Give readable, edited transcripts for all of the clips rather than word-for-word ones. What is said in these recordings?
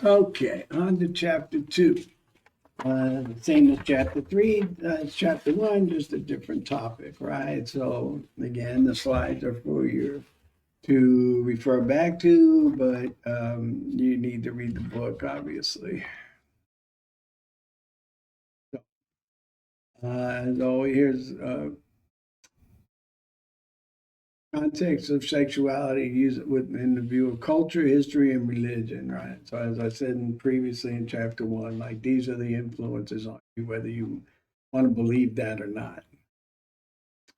Okay, on to chapter 2. Same as chapter 3. It's chapter 1, just a different topic, right? So again, the slides are for you to refer back to, but you need to read the book, obviously. So here's context of sexuality, use it within the view of culture, history, and religion, right? So as I said previously in chapter 1, like these are the influences on you, whether you want to believe that or not.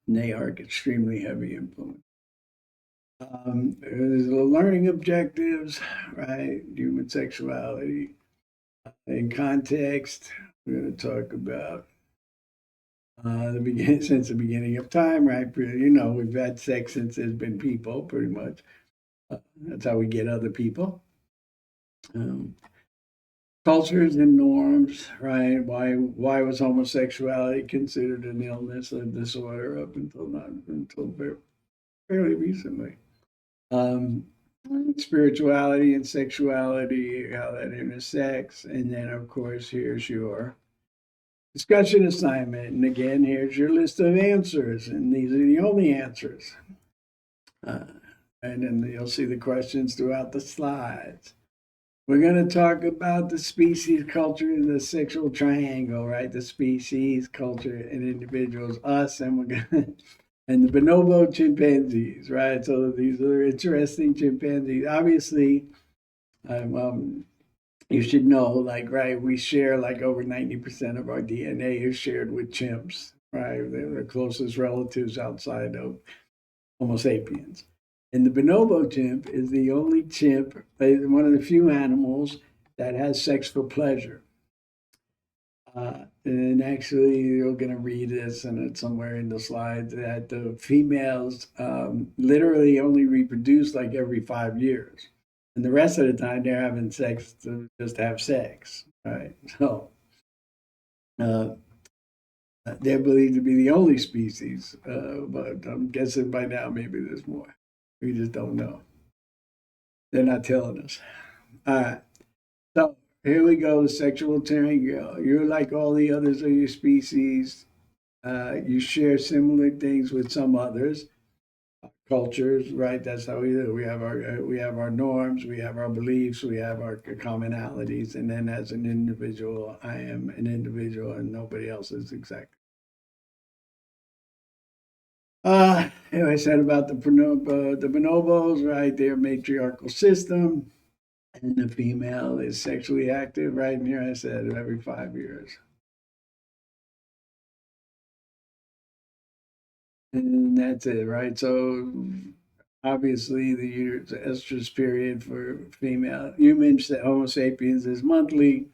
And they are extremely heavy influence. There's the learning objectives, right? Human sexuality. In context, we're going to talk about the beginning since the beginning of time, right? You know, we've had sex since there's been people, pretty much. That's how we get other people. Um, Cultures and norms, right? Why was homosexuality considered an illness, a disorder, up until not until fairly recently? Um, Spirituality and sexuality, how that intersects, and then of course here's your discussion assignment, and again here's your list of answers, and these are the only answers. Uh, and then you'll see the questions throughout the slides. We're going to talk about the species, culture, and the sexual triangle, right? The species, culture, and individuals, us, and we're going to, and the bonobo chimpanzees, right? So these are interesting chimpanzees. Obviously, you should know, like, right, we share like over 90% of our DNA is shared with chimps, right? They're the closest relatives outside of Homo sapiens. And the bonobo chimp is the only chimp, one of the few animals that has sex for pleasure. And actually, you're going to read this, and it's somewhere in the slides that the females literally only reproduce like every 5 years. And the rest of the time, they're having sex to just have sex, right? So uh, they're believed to be the only species, but I'm guessing by now maybe there's more. We just don't know. They're not telling us. All right. So here we go. Sexual triangle. You're like all the others of your species. You share similar things with some others, cultures, right? That's how we do. We have our norms, we have our beliefs, we have our commonalities, and then as an individual, I am an individual, and nobody else is exactly. I said about the bonobos, right? Their matriarchal system, and the female is sexually active, right? And here I said every 5 years. And that's it, right? So obviously the estrus period for female humans, Homo sapiens, is monthly.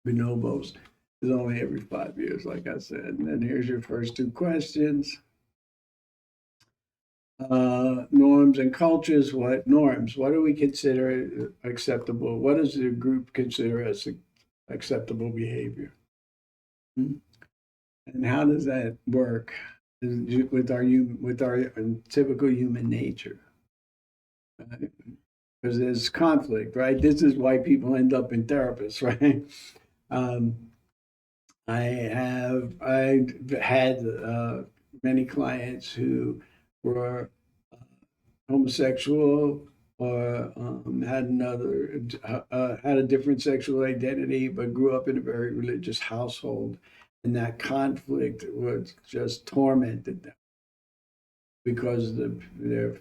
Bonobos is only every 5 years, like I said. And then here's your first two questions. Norms and cultures. What norms? What do we consider acceptable? What does the group consider as acceptable behavior? Hmm? And how does that work with our typical human nature? Right? Because there's conflict, right? This is why people end up in therapists, right? Um, I had many clients who were homosexual or had a different sexual identity, but grew up in a very religious household, and that conflict was just tormented them because their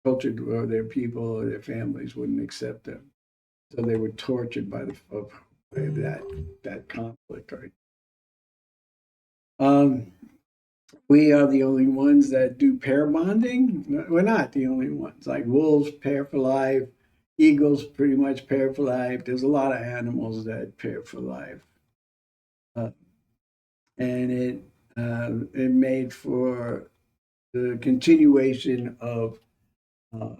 culture or their people or their families wouldn't accept them, so they were tortured by that conflict. Right. Um, we are the only ones that do pair bonding. We're not the only ones. Like wolves pair for life, eagles pretty much pair for life. There's a lot of animals that pair for life, uh, and it made for the continuation uh, of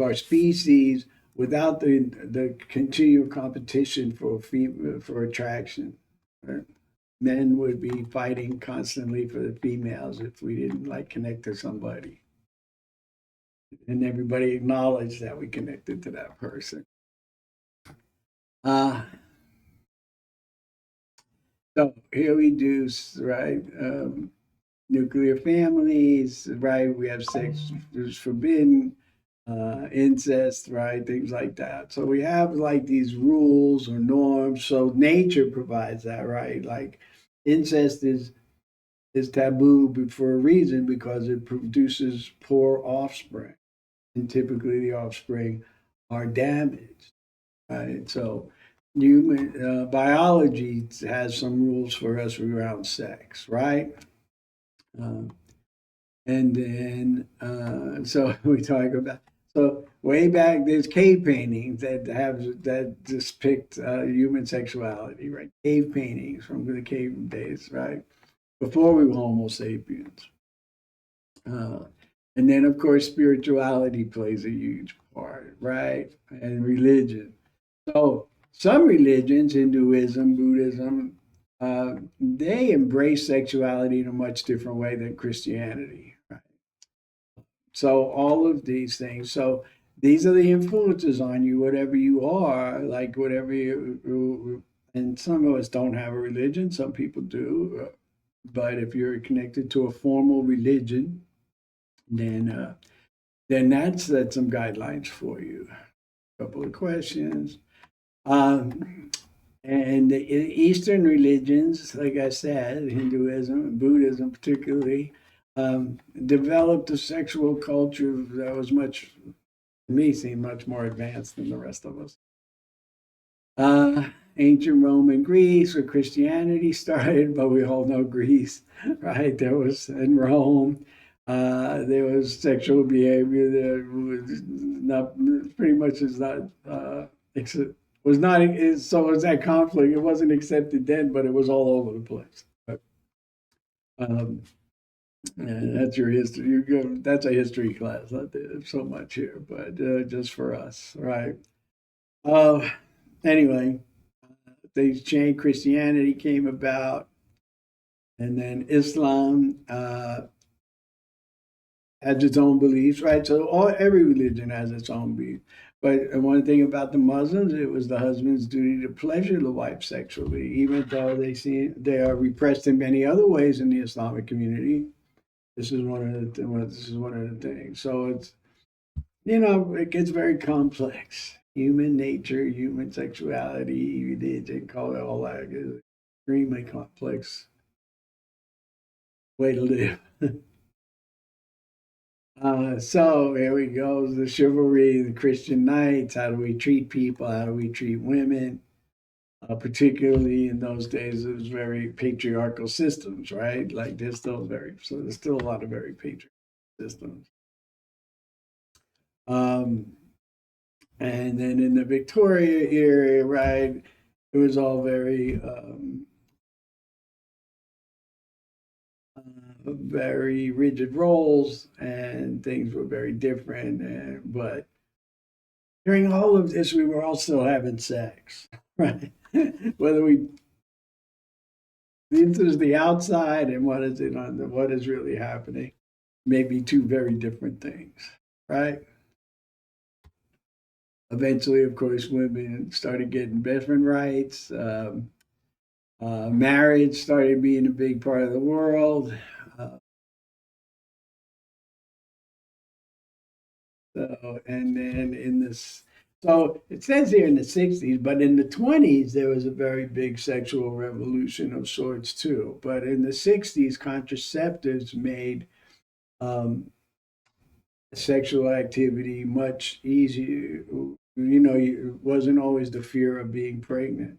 our species without the continual competition for attraction. Right? Men would be fighting constantly for the females if we didn't like connect to somebody, and everybody acknowledged that we connected to that person. Uh, so here we do, right? Nuclear families, right? We have sex is forbidden, incest, right? Things like that. So we have like these rules or norms. So nature provides that, right? Like incest is taboo for a reason because it produces poor offspring, and typically the offspring are damaged, right? So human biology has some rules for us around sex, right? Uh, and then so we talk about so way back there's cave paintings that depict human sexuality, right? Cave paintings from the cave days, right? Before we were Homo sapiens. Uh, and then, of course, spirituality plays a huge part, right? And religion. So, some religions, Hinduism, Buddhism, they embrace sexuality in a much different way than Christianity, right? So, all of these things. So, these are the influences on you, whatever you are, like whatever and some of us don't have a religion, some people do. But if you're connected to a formal religion, then that's some guidelines for you. A couple of questions. And the Eastern religions, like I said, Hinduism and Buddhism particularly, developed a sexual culture that was much, to me, seemed much more advanced than the rest of us. Ancient Rome and Greece, where Christianity started, but we all know Greece, right? There was in Rome, there was sexual behavior that was not pretty much is not was not so it was that conflict. It wasn't accepted then, but it was all over the place. But, um, and that's your history. That's a history class. Not so much here, but just for us, right? Uh, anyway, things changed. Christianity came about, and then Islam has its own beliefs, right? So every religion has its own belief. But one thing about the Muslims, it was the husband's duty to pleasure the wife sexually, even though they are repressed in many other ways in the Islamic community. This is one of the things. So it's it gets very complex. Human nature, human sexuality, religion, call it all that is extremely complex way to live. So here we go. The chivalry, the Christian knights. How do we treat people? How do we treat women? Particularly in those days, it was very patriarchal systems, right? Like there's still a lot of very patriarchal systems. Um, and then in the Victoria era, right, it was all very rigid roles, and things were very different. But during all of this, we were all still having sex, right? Whether we this is the outside and what is really happening, maybe two very different things, right? Eventually, of course, women started getting different rights. Marriage started being a big part of the world. And then so it says here in the 60s, but in the 20s, there was a very big sexual revolution of sorts too. But in the 60s, contraceptives made um, sexual activity much easier. It wasn't always the fear of being pregnant.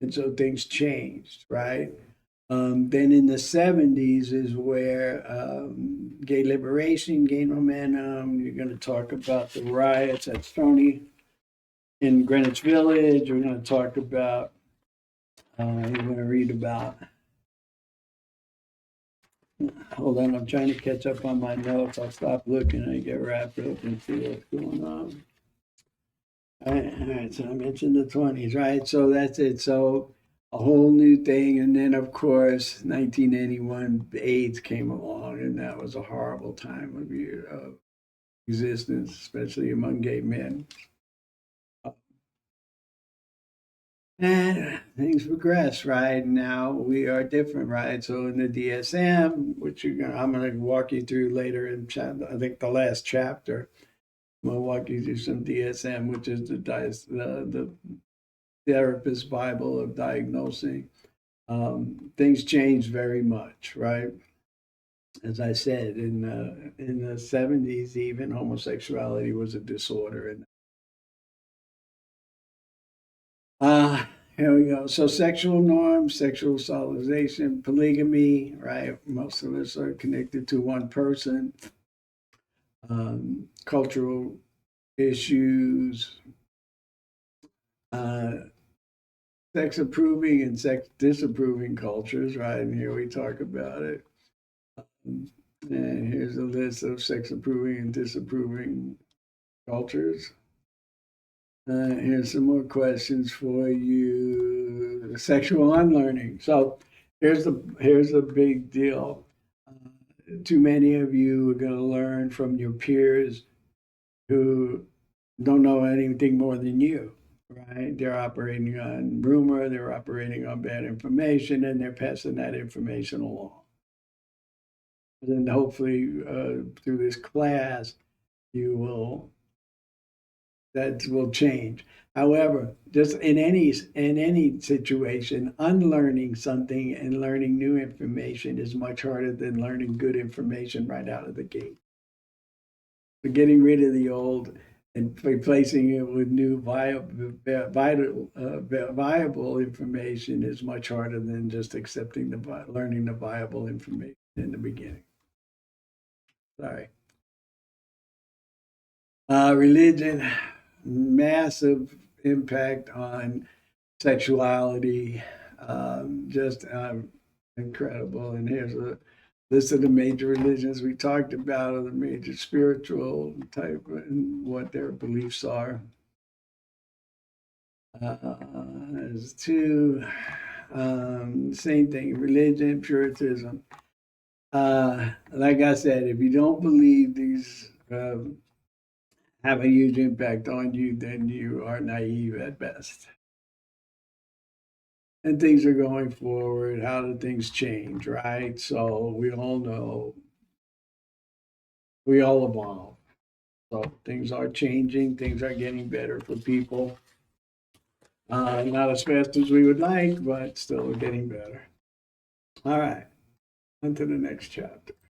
And so things changed, right? Then in the 70s is where gay liberation gained momentum. You're going to talk about the riots at Stony in Greenwich Village. We're going to talk about, you're going to read about, hold on, I'm trying to catch up on my notes. I'll stop looking and get wrapped up and see what's going on. All right, so I mentioned the 20s, right? So that's it. So a whole new thing. And then, of course, 1981, AIDS came along, and that was a horrible time of existence, especially among gay men. And things progress, right? Now we are different, right? So in the DSM, which I'm going to walk you through later in I think the last chapter, I'm going to walk you through some DSM, which is the therapist Bible of diagnosing. Things change very much, right? As I said, in the 70s, even homosexuality was a disorder, and Uh, here we go. So sexual norms, sexual socialization, polygamy, right? Most of us are connected to one person. Cultural issues, uh, sex approving and sex disapproving cultures, right? And here we talk about it. And here's a list of sex approving and disapproving cultures. Here's some more questions for you. Sexual unlearning. So here's a big deal. Too many of you are going to learn from your peers who don't know anything more than you, right? They're operating on rumor, they're operating on bad information, and they're passing that information along. And then hopefully, through this class, you will that will change. However, just in any situation, unlearning something and learning new information is much harder than learning good information right out of the gate. But getting rid of the old and replacing it with new viable information is much harder than just accepting learning the viable information in the beginning. Sorry. Religion, massive impact on sexuality, just incredible. And here's a list of the major religions we talked about, or the major spiritual type, and what their beliefs are. There's two, same thing, religion, Puritanism. Like I said, if you don't believe these have a huge impact on you, then you are naive at best. And things are going forward. How do things change, right? So we all know we all evolve. So things are changing, things are getting better for people. Not as fast as we would like, but still getting better. All right, on to the next chapter.